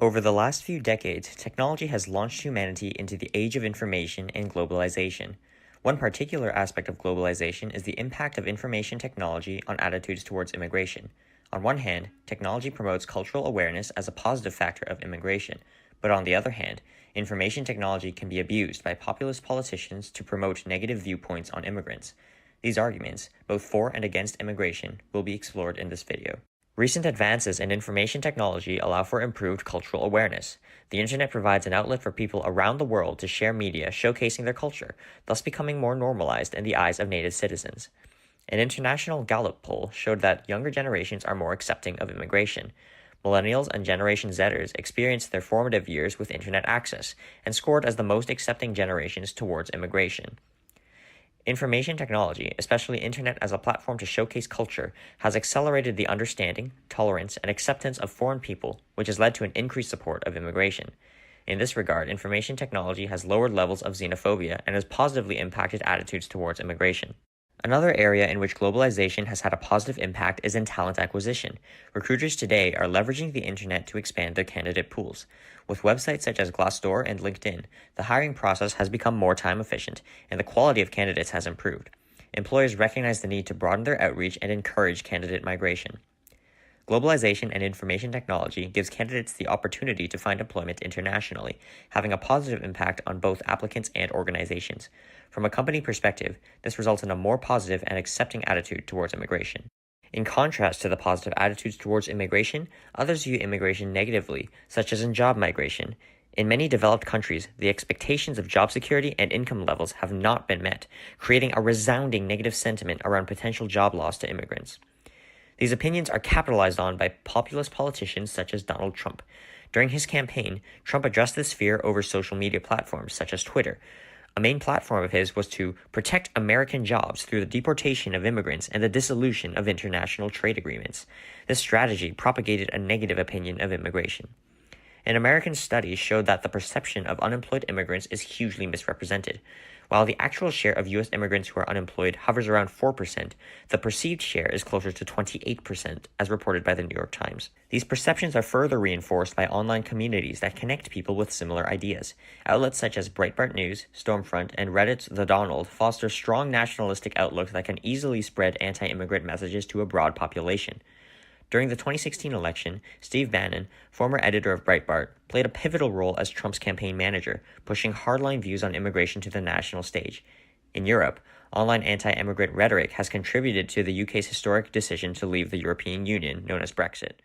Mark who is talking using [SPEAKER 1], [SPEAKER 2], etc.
[SPEAKER 1] Over the last few decades, technology has launched humanity into the age of information and globalization. One particular aspect of globalization is the impact of information technology on attitudes towards immigration. On one hand, technology promotes cultural awareness as a positive factor of immigration, but on the other hand, information technology can be abused by populist politicians to promote negative viewpoints on immigrants. These arguments, both for and against immigration, will be explored in this video. Recent advances in information technology allow for improved cultural awareness. The internet provides an outlet for people around the world to share media showcasing their culture, thus becoming more normalized in the eyes of native citizens. An international Gallup poll showed that younger generations are more accepting of immigration. Millennials and Generation Zers experienced their formative years with internet access and scored as the most accepting generations towards immigration. Information technology, especially internet as a platform to showcase culture, has accelerated the understanding, tolerance, and acceptance of foreign people, which has led to an increased support of immigration. In this regard, information technology has lowered levels of xenophobia and has positively impacted attitudes towards immigration. Another area in which globalization has had a positive impact is in talent acquisition. Recruiters today are leveraging the internet to expand their candidate pools. With websites such as Glassdoor and LinkedIn, the hiring process has become more time efficient, and the quality of candidates has improved. Employers recognize the need to broaden their outreach and encourage candidate migration. Globalization and information technology gives candidates the opportunity to find employment internationally, having a positive impact on both applicants and organizations. From a company perspective, this results in a more positive and accepting attitude towards immigration. In contrast to the positive attitudes towards immigration, others view immigration negatively, such as in job migration. In many developed countries, the expectations of job security and income levels have not been met, creating a resounding negative sentiment around potential job loss to immigrants. These opinions are capitalized on by populist politicians such as Donald Trump. During his campaign, Trump addressed this fear over social media platforms such as Twitter. A main platform of his was to protect American jobs through the deportation of immigrants and the dissolution of international trade agreements. This strategy propagated a negative opinion of immigration. An American study showed that the perception of unemployed immigrants is hugely misrepresented. While the actual share of U.S. immigrants who are unemployed hovers around 4%, the perceived share is closer to 28%, as reported by the New York Times. These perceptions are further reinforced by online communities that connect people with similar ideas. Outlets such as Breitbart News, Stormfront, and Reddit's The Donald foster strong nationalistic outlooks that can easily spread anti-immigrant messages to a broad population. During the 2016 election, Steve Bannon, former editor of Breitbart, played a pivotal role as Trump's campaign manager, pushing hardline views on immigration to the national stage. In Europe, online anti-immigrant rhetoric has contributed to the UK's historic decision to leave the European Union, known as Brexit.